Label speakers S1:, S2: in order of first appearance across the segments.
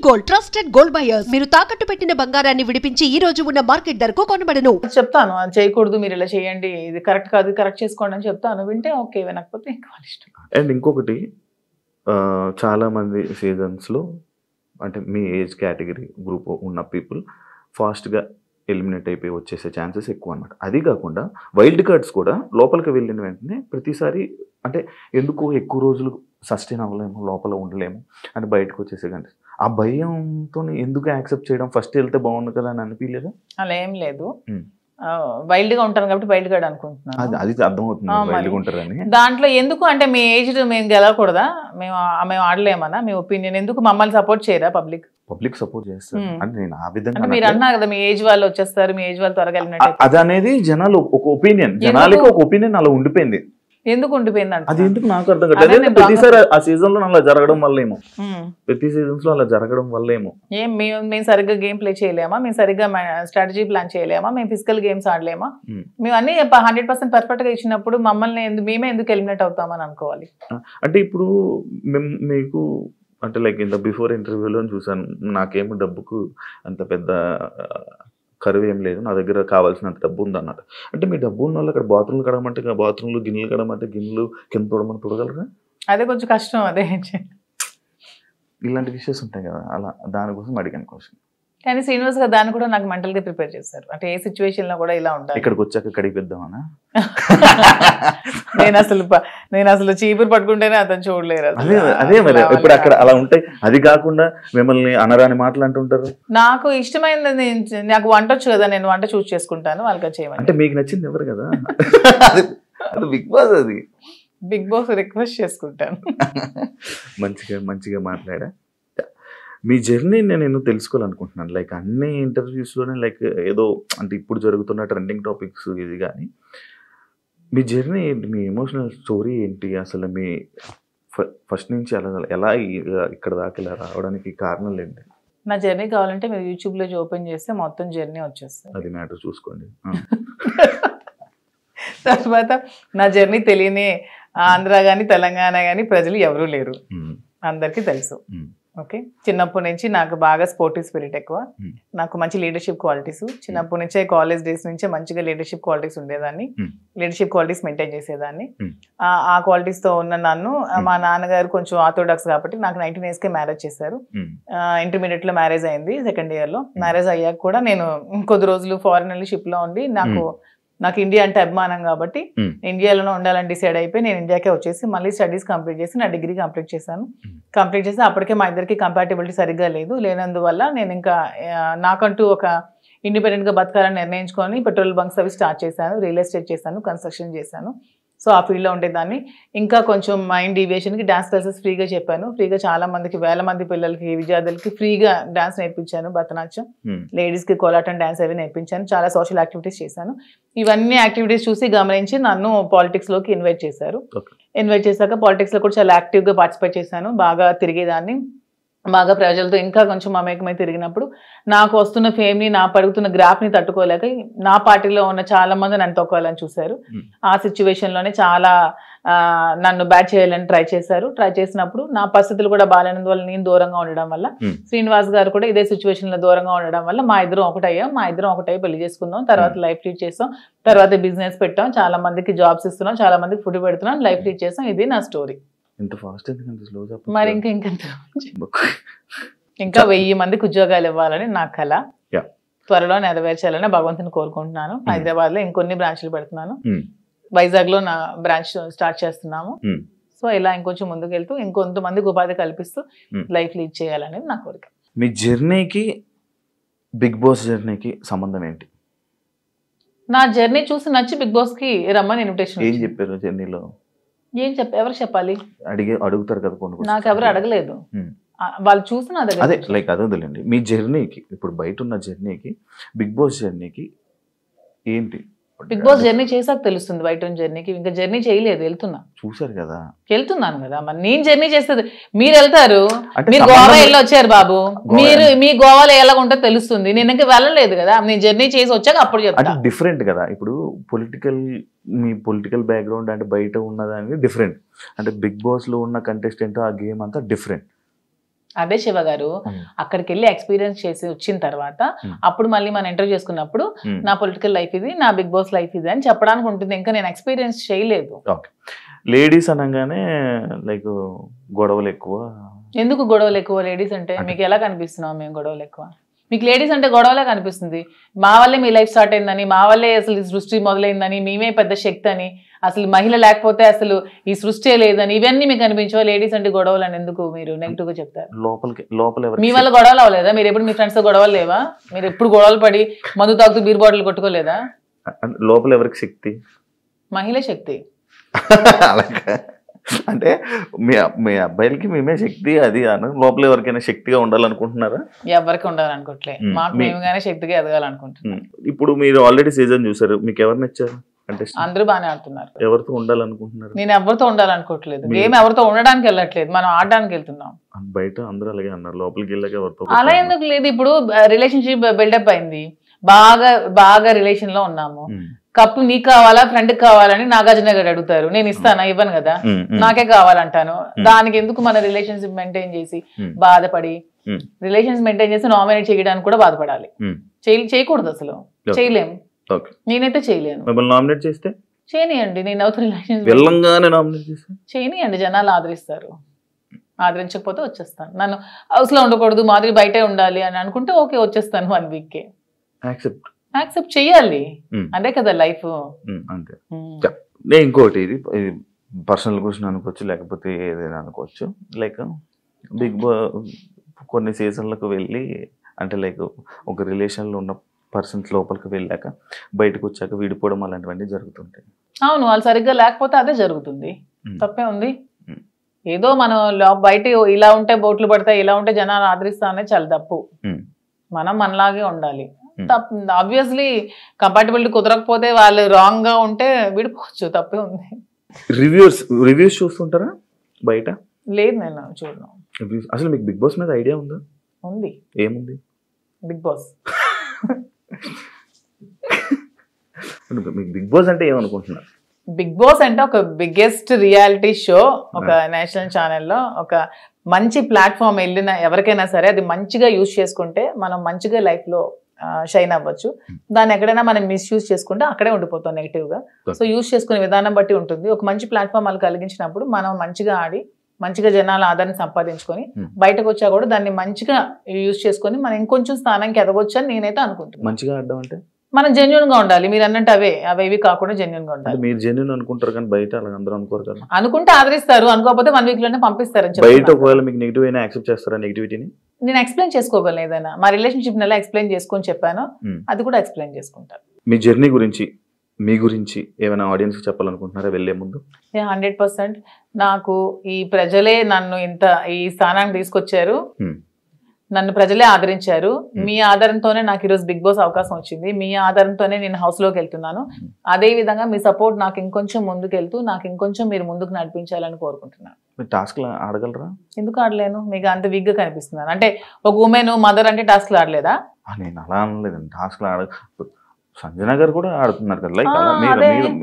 S1: Gold trusted gold buyers మీరు తాకట్టు పెట్టిన బంగారాన్ని విడిపించి ఈ రోజు ఉన్న మార్కెట్ ధరకు కొనబడను.
S2: చెప్తాను అది చేయకూడదు, మీరు ఇలా చేయండి, ఇది కరెక్ట్ కాదు, కరెక్ట్ చేసుకోండి అని చెప్తాను. వింటే ఓకే, వినకపోతే ఇంకా వాళ్ళ ఇష్టం.
S3: అండ్ ఇంకొకటి చాలా మంది సీజన్స్లో అంటే మీ ఏజ్ కేటగిరీ గ్రూప్ ఉన్న పీపుల్ ఫాస్ట్గా ఎలిమినేట్ అయిపోయి వచ్చేసే ఛాన్సెస్ ఎక్కువ అనమాట. అది కాకుండా వైల్డ్ కార్డ్స్ కూడా లోపలికి వెళ్ళిన వెంటనే ప్రతిసారి అంటే ఎందుకు ఎక్కువ రోజులు సస్టైన్ అవ్వలేము, లోపల ఉండలేము అని బయటకు వచ్చేసే కానీ ఆ భయంతో ఎందుకు యాక్సెప్ట్ చేయడం, ఫస్ట్ వెళ్తే బాగుంది కదా అని అనిపించలేదా?
S2: అలా ఏం లేదు, వైల్డ్ గా ఉంటాను కాబట్టి వైల్డ్ కార్డ్ అనుకుంటున్నాను.
S3: అది అర్థమవుతుంది వైల్డ్గా ఉంటారని.
S2: దాంట్లో ఎందుకు అంటే మీ ఏజ్ మేము గెలవకూడదా, మేము ఆడలేమన్నా, మీ ఒపీనియన్ ఎందుకు మమ్మల్ని సపోర్ట్ చేయరా పబ్లిక్
S3: సపోర్ట్ చేస్తారు అంటే నేను ఆ విధంగా
S2: మీరు అన్నారు కదా మీ ఏజ్ వాళ్ళు వచ్చేస్తారు, మీ ఏజ్ వాళ్ళు త్వరగా వెళ్ళినట్టు.
S3: అది అనేది జనాలు ఒక ఒపీనియన్, జనాలకి ఒక ఒపీనియన్ అలా ఉండిపోయింది.
S2: ఎందుకు ఉండిపోయింది అంటే
S3: అది ఎందుకు నాకు అర్థం కాదు. ప్రతిసారి ఆ సీజన్ లో అలా జరగడం వల్లేమో, ప్రతి సీజన్స్ లో అలా జరగడం వల్లేమో.
S2: మేము సరిగ్గా గేమ్ ప్లే చేయలేమా, మేము సరిగ్గా స్ట్రాటజీ ప్లాన్ చేయలేమా, మేము ఫిజికల్ గేమ్స్ ఆడలేమా, మేము అన్ని 100% పర్ఫెక్ట్ గా ఇచ్చినప్పుడు మమ్మల్ని మేమే ఎందుకు ఎలిమినేట్ అవుతామని అనుకోవాలి.
S3: అంటే ఇప్పుడు మీకు అంటే లైక్ ఇంత బిఫోర్ ఇంటర్వ్యూలో చూసాను, నాకేమో డబ్బుకు అంత పెద్ద కరువు ఏం లేదు, నా దగ్గర కావాల్సినంత డబ్బు ఉంది అన్నట్టు. అంటే మీ డబ్బు ఉన్న వాళ్ళు అక్కడ బాత్రూమ్లు కడమంటే బాత్రూమ్లు, గిన్నెలు కడమంటే గిన్నెలు, కింద తోడమని తోడగలరా?
S2: అదే కొంచెం కష్టం. అదే
S3: ఇలాంటి విషయాలు ఉంటాయి కదా, అలా దానికోసం అడిగాను క్వశ్చన్.
S2: కానీ శ్రీనివాస్ గారు దాన్ని కూడా నాకు మెంటల్ గా ప్రిపేర్ చేశారు. అంటే ఏ సిచ్యువేషన్ లో కూడా ఇలా ఉంటాయి.
S3: ఇక్కడికి వచ్చాక కడిగిద్దామనా?
S2: నేను అసలు చీపురు పట్టుకుంటేనే అతను చూడలేరు.
S3: అదే మరి ఇప్పుడు అక్కడ అలా ఉంటాయి. అది కాకుండా మిమ్మల్ని అనరాని మాటలు అంటుంటారు.
S2: నాకు ఇష్టమైనది, నాకు వంట వచ్చు కదా, నేను వంట చూస్ చేసుకుంటాను, వాళ్ళకి చేయమని.
S3: అంటే మీకు నచ్చింది ఎవరు కదా, అది బిగ్ బాస్, అది
S2: బిగ్ బాస్ రిక్వెస్ట్ చేసుకుంటాను.
S3: మంచిగా మాట్లాడా. మీ జర్నీ నేను తెలుసుకోవాలనుకుంటున్నాను. లైక్ అన్ని ఇంటర్వ్యూస్లోనే లైక్ ఏదో అంటే ఇప్పుడు జరుగుతున్న ట్రెండింగ్ టాపిక్స్ ఇది, కానీ మీ జర్నీ ఏంటి, మీ ఎమోషనల్ స్టోరీ ఏంటి, అసలు మీ ఫస్ట్ నుంచి ఎలా ఇక్కడ దాకా ఇలా రావడానికి కారణాలు ఏంటి?
S2: నా జర్నీ కావాలంటే మీరు యూట్యూబ్లో ఓపెన్ చేస్తే మొత్తం జర్నీ వచ్చేస్తుంది.
S3: అది మ్యాటర్ చూసుకోండి.
S2: తర్వాత నా జర్నీ తెలియని ఆంధ్ర కానీ తెలంగాణ కానీ ప్రజలు ఎవరూ లేరు, అందరికీ తెలుసు. ఓకే, చిన్నప్పటి నుంచి నాకు బాగా స్పోర్టివ్ స్పిరిట్ ఎక్కువ, నాకు మంచి లీడర్షిప్ క్వాలిటీస్ చిన్నప్పటి నుంచే, కాలేజ్ డేస్ నుంచే మంచిగా లీడర్షిప్ క్వాలిటీస్ ఉండేదాన్ని, లీడర్షిప్ క్వాలిటీస్ మెయింటైన్ చేసేదాన్ని. ఆ క్వాలిటీస్ తో ఉన్న నన్ను మా నాన్నగారు కొంచెం ఆర్థోడాక్స్ కాబట్టి నాకు 19 years కే మ్యారేజ్ చేశారు. ఇంటర్మీడియట్ లో మ్యారేజ్ అయింది, సెకండ్ ఇయర్ లో. మ్యారేజ్ అయ్యాక కూడా నేను కొద్ది రోజులు ఫారెన్ వెళ్ళి షిప్ లో ఉండి, నాకు ఇండియా అంటే అభిమానం కాబట్టి ఇండియాలోనే ఉండాలని డిసైడ్ అయిపోయి నేను ఇండియాకే వచ్చేసి మళ్ళీ స్టడీస్ కంప్లీట్ చేసి నా డిగ్రీ కంప్లీట్ చేశాను. కంప్లీట్ చేసి అప్పటికే మా ఇద్దరికి కంపాటబిలిటీ సరిగ్గా లేనందువల్ల నేను ఇంకా నాకంటూ ఒక ఇండిపెండెంట్గా బతకాలని నిర్ణయించుకొని పెట్రోల్ బంక్స్ అవి స్టార్ట్ చేశాను, రియల్ ఎస్టేట్ చేశాను, కన్స్ట్రక్షన్ చేశాను. సో ఆ ఫీల్డ్లో ఉండేదాన్ని. ఇంకా కొంచెం మైండ్ డీవియేషన్కి డాన్స్ క్లాసెస్ ఫ్రీగా చెప్పాను. ఫ్రీగా చాలా మందికి, వేల మంది పిల్లలకి, విద్యార్థులకి ఫ్రీగా డాన్స్ నేర్పించాను, భరతనాట్యం, లేడీస్కి కోలాటం డాన్స్ అవి నేర్పించాను, చాలా సోషల్ యాక్టివిటీస్ చేశాను. ఇవన్నీ యాక్టివిటీస్ చూసి గమనించి నన్ను పాలిటిక్స్లోకి ఇన్వైట్ చేశారు. ఇన్వైట్ చేశాక పాలిటిక్స్లో కూడా చాలా యాక్టివ్గా పార్టిసిపేట్ చేశాను, బాగా తిరిగేదాన్ని, బాగా ప్రజలతో ఇంకా కొంచెం మమేకమై తిరిగినప్పుడు నాకు వస్తున్న ఫేమ్ని, నా పడుగుతున్న గ్రాఫ్ని తట్టుకోలేక నా పార్టీలో ఉన్న చాలా మంది నన్ను తొక్కాలని చూశారు. ఆ సిచ్యువేషన్లోనే చాలా నన్ను బ్యాట్ చేయాలని ట్రై చేశారు. ట్రై చేసినప్పుడు నా పరిస్థితులు కూడా బాగాలేనందువల్ల, నేను దూరంగా ఉండడం వల్ల, శ్రీనివాస్ గారు కూడా ఇదే సిచ్యువేషన్లో దూరంగా ఉండడం వల్ల మా ఇద్దరం ఒకటై పెళ్లి చేసుకుందాం, తర్వాత లైఫ్ లీడ్ చేస్తాం, తర్వాత బిజినెస్ పెట్టాం, చాలా మందికి జాబ్స్ ఇస్తున్నాం, చాలా మందికి ఫుడ్ పెడుతున్నాం, లైఫ్ లీడ్ చేస్తాం. ఇది నా స్టోరీ. మరి ఇంకా 1000 మందికి ఉద్యోగాలు ఇవ్వాలని నా కళ, త్వరలో నెరవేర్చాలని భగవంతుని కోరుకుంటున్నాను. హైదరాబాద్ లో ఇంకొన్ని బ్రాంచ్లు పెడుతున్నాను, వైజాగ్ లో నా బ్రాంచ్ స్టార్ట్ చేస్తున్నాము. సో ఇలా ఇంకొంచెం ముందుకు వెళ్తూ ఇంకొంతమందికి ఉపాధి కల్పిస్తూ లైఫ్ లీడ్ చేయాలనేది నా కోరిక.
S3: మీ జర్నీకి బిగ్ బాస్ జర్నీకి సంబంధం ఏంటి?
S2: నా జర్నీ చూసి నచ్చి బిగ్ బాస్ కి రమ్మని ఇన్విటేషన్.
S3: ఏం చెప్పారు జర్నీలో?
S2: ఎవరు చెప్పాలి?
S3: అడుగుతారు కదా కొన్ని.
S2: నాకు ఎవరు అడగలేదు, వాళ్ళు చూసి నా దగ్గర.
S3: అదే లైక్ అదే వదిలేండి. మీ జర్నీకి, ఇప్పుడు బయట ఉన్న జర్నీకి బిగ్ బాస్ జర్నీకి ఏంటి?
S2: బిగ్ బాస్ జర్నీ చేసాక తెలుస్తుంది బయట జర్నీకి. ఇంకా జర్నీ చేయలేదు,
S3: చూసారు కదా,
S2: వెళ్తున్నాను కదా. మరి నేను జర్నీ చేస్తుంది, మీరు వెళ్తారు, మీరు గోవా వెళ్ళి వచ్చారు బాబు, మీరు మీ గోవాలో ఎలా ఉంటుందో తెలుస్తుంది. నేను ఇంకా వెళ్ళలేదు కదా, నేను జర్నీ చేసి వచ్చాక అప్పుడు చెప్తాను.
S3: డిఫరెంట్ కదా. ఇప్పుడు మీ పొలిటికల్ బ్యాక్గ్రౌండ్ అంటే బయట ఉన్నదానికి డిఫరెంట్, అంటే బిగ్ బాస్ లో ఉన్న కంటెస్టెంట్ ఆ గేమ్ అంతా డిఫరెంట్.
S2: అదే శివ గారు అక్కడికి వెళ్ళి ఎక్స్పీరియన్స్ చేసి వచ్చిన తర్వాత అప్పుడు మళ్ళీ మనం ఇంటర్వ్యూ చేసుకున్నప్పుడు నా పొలిటికల్ లైఫ్ ఇది, నా బిగ్ బాస్ లైఫ్ ఇది అని చెప్పడానికి ఉంటుంది. ఇంకా నేను ఎక్స్పీరియన్స్ చేయలేదు.
S3: లేడీస్ అనగానే లైక్ గొడవలు ఎక్కువ. ఎందుకు
S2: గొడవలు ఎక్కువ? లేడీస్ అంటే మీకు ఎలా కనిపిస్తున్నాం మేము గొడవలు ఎక్కువ? మీకు లేడీస్ అంటే గొడవలే కనిపిస్తుంది. మా వల్లే మీ లైఫ్ స్టార్ట్ అయిందని, మా వల్లే అసలు ఈ సృష్టి మొదలైందని, మేమే పెద్ద శక్తి అని, అసలు మహిళ లేకపోతే అసలు ఈ సృష్టి లేదని, ఇవన్నీ మీకు అనిపించవా? లేడీస్ అంటే గొడవలు అని ఎందుకు మీరు నెగిటివ్ గా చెప్తారు? లోపల మీ వల్ల గొడవలు అవ్వలేదా? మీరు ఎప్పుడు మీ ఫ్రెండ్స్ తో గొడవలు లేవా? మీరు ఎప్పుడు గొడవలు పడి మందు తాగుతూ బీర్ బాటిల్ కొట్టుకోలేదా?
S3: లోపల ఎవరికి శక్తి?
S2: మహిళ శక్తి.
S3: అంటే మీ అబ్బాయిలకి మేమే శక్తి అది అను, లోపల ఎవరికైనా శక్తిగా ఉండాలనుకుంటున్నారా?
S2: ఎవరికి ఉండాలనుకోవట్లే, మాకు మేముగానే శక్తిగా ఎదగాలనుకుంటున్నాం.
S3: ఇప్పుడు మీరు ఆల్రెడీ సీజన్ చూసారు, మీకు ఎవరు నచ్చారు? అంటే
S2: అందరూ బాగానే ఆడుతున్నారు.
S3: ఎవరితో ఉండాలనుకుంటున్నారు?
S2: నేను ఎవరితో ఉండాలనుకోవట్లేదు. గేమ్ ఎవరితో ఉండడానికి వెళ్ళట్లేదు, మనం ఆడడానికి వెళ్తున్నాం.
S3: బయట అందరూ అలాగే అన్నారు, లోపలికి వెళ్ళాక ఎవరితో?
S2: అలా ఎందుకు లేదు. ఇప్పుడు రిలేషన్షిప్ బిల్డప్ అయింది, బాగా రిలేషన్ లో ఉన్నాము. కప్పు నీకు కావాలా ఫ్రెండ్కి కావాలని నాగార్జున గారు అడుగుతారు, నేను ఇస్తానా? ఇవ్వను కదా, నాకే కావాలంటాను. దానికి ఎందుకు మన రిలేషన్షిప్ మెయింటైన్ చేసి బాధపడి, రిలేషన్స్ మెయింటైన్ చేసి నామినేట్ చేయడానికి కూడా బాధపడాలి? చేయకూడదు, అసలు చేయలేము. నేనైతే చేయలేను.
S3: నామినేట్ చేస్తే
S2: చేయనియండి, నేను అవుతా రిలేషన్స్ చేయనియండి, జనాలు ఆదరిస్తారు. ఆదరించకపోతే వచ్చేస్తాను. నన్ను హౌస్ లో ఉండకూడదు, మాదిరి బయటే ఉండాలి అని అనుకుంటే ఓకే, వచ్చేస్తాను 1 week. యాక్సెప్ట్ చెయ్యాలి, అదే కదా లైఫ్.
S3: అంతే. నేను ఇంకోటి, ఇది పర్సనల్ క్వశ్చన్ అనుకోవచ్చు, లేకపోతే ఏదైనా అనుకోవచ్చు. లైక్ బిగ్ బాస్ కొన్ని సీజన్లకు వెళ్ళి, అంటే లైక్ ఒక రిలేషన్లో ఉన్న పర్సన్స్ లోపలికి వెళ్ళాక బయటకు వచ్చాక విడిపోవడం అలాంటివన్నీ జరుగుతుంటాయి.
S2: అవును, వాళ్ళు సరిగ్గా లేకపోతే అదే జరుగుతుంది. తప్పే ఉంది. ఏదో మనం బయట ఇలా ఉంటే బోట్లు పడతాయి, ఇలా ఉంటే జనాలు ఆదరిస్తా అనేది చాలా తప్పు. మనం మనలాగే ఉండాలి. ఆబ్వియస్లీ కంపాటబిలిటీ కుదరకపోతే వాళ్ళు రాంగ్ గా ఉంటే విడిపోవచ్చు, తప్పే ఉంది.
S3: రివ్యూస్ చూస్తుంటారా బయట?
S2: లేదు, నేను చూడను.
S3: అసలు మీకు బిగ్ బాస్ మీద ఐడియా ఉందా?
S2: ఉంది.
S3: ఏముంది?
S2: Bigg Boss.
S3: మీకు బిగ్ బాస్ అంటే ఏమనుకుంటున్నారు?
S2: బిగ్ బాస్ అంటే ఒక బిగ్గెస్ట్ రియాలిటీ షో, ఒక నేషనల్ ఛానల్లో ఒక మంచి ప్లాట్ఫామ్. వెళ్ళిన ఎవరికైనా సరే అది మంచిగా యూజ్ చేసుకుంటే మనం మంచిగా లైఫ్ లో షైన్ అవ్వచ్చు. దాన్ని ఎక్కడైనా మనం మిస్యూజ్ చేసుకుంటే అక్కడే ఉండిపోతాం నెగిటివ్ గా. సో యూజ్ చేసుకునే విధానం బట్టి ఉంటుంది. ఒక మంచి ప్లాట్ఫామ్ వాళ్ళు కలిగించినప్పుడు మనం మంచిగా ఆడి మంచిగా జనాల ఆదరణ సంపాదించుకొని బయటకు వచ్చా కూడా దాన్ని మంచిగా యూజ్ చేసుకొని మనం ఇంకొంచెం స్థానానికి ఎదగొచ్చు అని నేనైతే అనుకుంటున్నాను.
S3: మంచిగా ఆడడం అంటే
S2: మనం జెన్యున్ గా ఉండాలి. మీరు అన్నట్టు అవేవి కాకుండా జెన్యున్ గా ఉండాలి.
S3: మీరు జెన్యున్ అనుకుంటారు కానీ బయట అలా అందరూ అనుకోరు కదా.
S2: అనుకుంటే ఆదరిస్తారు, అనుకోకపోతే 1 week లోనే పంపిస్తారు.
S3: బయట ఒకవేళ మీకు నెగిటివ్ అయినా యాక్సెప్ట్ చేస్తారా? నెగిటివిటీని
S2: నేను ఎక్స్ప్లెయిన్ చేసుకోగలను. ఏదైనా మా రిలేషన్షిప్ ఎలా ఎక్స్ప్లెయిన్ చేసుకొని చెప్పాను, అది కూడా ఎక్స్ప్లెయిన్ చేసుకుంటాను.
S3: మీ జర్నీ గురించి, మీ గురించి ఏమైనా ఆడియన్స్ చెప్పాలనుకుంటున్నారా వెళ్లే ముందు?
S2: 100% నాకు ఈ ప్రజలే నన్ను ఇంత ఈ స్థానానికి తీసుకొచ్చారు. నన్ను ప్రజలే ఆదరించారు. మీ ఆదరణతోనే నాకు ఈరోజు బిగ్ బాస్ అవకాశం వచ్చింది. మీ ఆదరణతోనే నేను హౌస్ లోకి వెళ్తున్నాను. అదే విధంగా మీ సపోర్ట్ నాకు ఇంకొంచెం ముందుకెళ్తూ నాకు ఇంకొంచెం మీరు ముందుకు నడిపించాలని కోరుకుంటున్నాను.
S3: టాస్క్ ఆడగలరా?
S2: ఎందుకు ఆడలేను? మీకు అంత వీక్ గా కనిపిస్తున్నాను. అంటే ఒక ఉమెన్ మదర్ అంటే టాస్క్లు ఆడలేదా?
S3: నేను అలా అనలేదండి. టాస్క్లు సంజన గారు కూడా ఆడుతున్నారు కదా. లైక్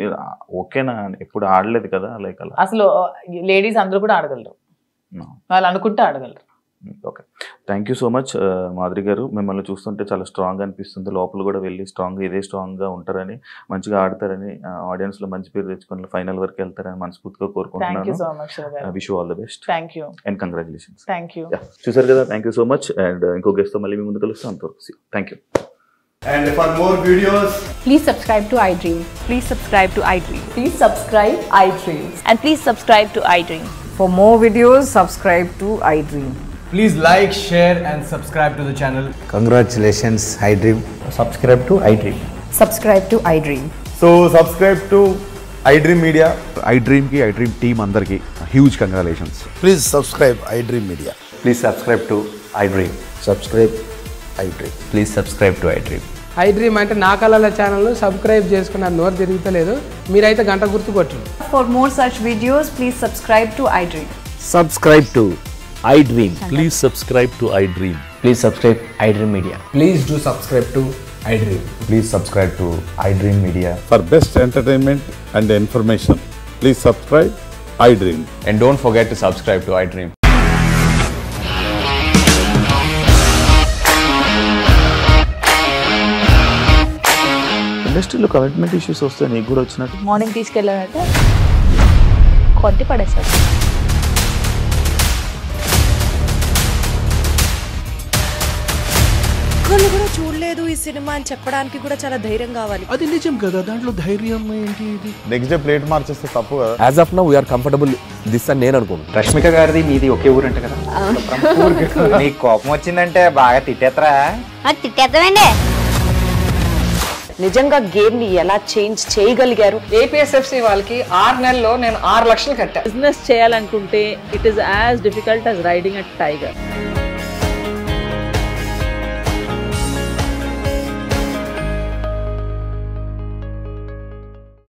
S3: మీరు ఓకేనా? ఎప్పుడు ఆడలేదు కదా. లైక్ అలా
S2: అసలు లేడీస్ అందరూ కూడా ఆడగలరు, వాళ్ళు అనుకుంటే ఆడగలరు.
S3: Okay, thank you so much Madhuri garu. మిమ్మల్ని చూస్తుంటే చాలా స్ట్రాంగ్ అనిపిస్తుంది. లోపల కూడా వెళ్ళి ఇదే స్ట్రాంగ్గా ఉంటారని, మంచిగా ఆడతారని, ఆడియన్స్లో మంచి పేరు తెచ్చుకొని ఫైనల్ వరకు వెళ్తారని మనస్ఫూర్తిగా కోరుకుంటున్నాను. Wish you all the best and congratulations. చూసారు కదా, thank you so much. And ఇంకో గెస్ట్తో మళ్ళీ మీ ముందు కలుస్తాం. అంతవరకు thank you.
S4: And for more videos,
S5: please subscribe to iDream.
S6: Please subscribe to iDream.
S5: Please subscribe iDream.
S6: And please subscribe to iDream.
S5: For more videos, subscribe to iDream.
S4: please like, share and subscribe to the channel.
S7: Congratulations, iDream. Subscribe to iDream.
S5: Subscribe to iDream.
S4: So subscribe to iDream Media.
S8: iDream team andarki huge congratulations.
S7: Please subscribe iDream Media.
S8: Please subscribe to iDream.
S7: Subscribe iDream.
S8: Please subscribe to iDream.
S9: iDream అంటే నా కళల ఛానల్ను subscribe చేసుకున్న నోరు తిరుగుతలేదు, మీరైతే గంట గుర్తు కొట్టండి.
S5: For more such videos, please subscribe to iDream.
S7: Subscribe to iDream.
S10: Please subscribe to iDream.
S7: Please subscribe iDream Media.
S4: Please do subscribe to iDream.
S8: Please subscribe to iDream Media.
S11: For best entertainment and information, please subscribe iDream.
S8: And don't forget to subscribe to iDream.
S3: ఇండస్ట్రీలో commitment issues వస్తాయి, నీకు కూడా వచ్చినట్టు.
S6: Morning తీసుకెళ్ళాడంటే కొట్టి పడేశాడు.
S12: ఒక్కళ్ళు కూడా చూడలేదు ఈ సినిమా అని చెప్పడానికి కూడా చాలా ధైర్యం కావాలి.
S10: అది నిజం కదా, దాంట్లో ధైర్యం ఏంటి? ఇది
S11: నెక్స్ట్ డే ప్లేట్ మార్చేస్తే తప్పు కదా.
S13: As of now we are comfortable this అని నేను అనుకుంటున్నాను.
S7: రష్మిక గారిది మీది ఒకే ఊరు అంట కదా. నీకు కోపం వచ్చిందంటే బాగా తిట్టేత్తరా?
S6: తిట్టేద్దామండి.
S12: నిజంగా గేమ్ ని ఎలా చేంజ్ చేయగలిగారు?
S5: ఏపీఎస్ఎఫ్సి వాళ్ళకి 6 నెలల్లో నేను 6 లక్షలు కట్టా.
S6: బిజినెస్ చేయాలనుకుంటే it is as difficult as riding a tiger.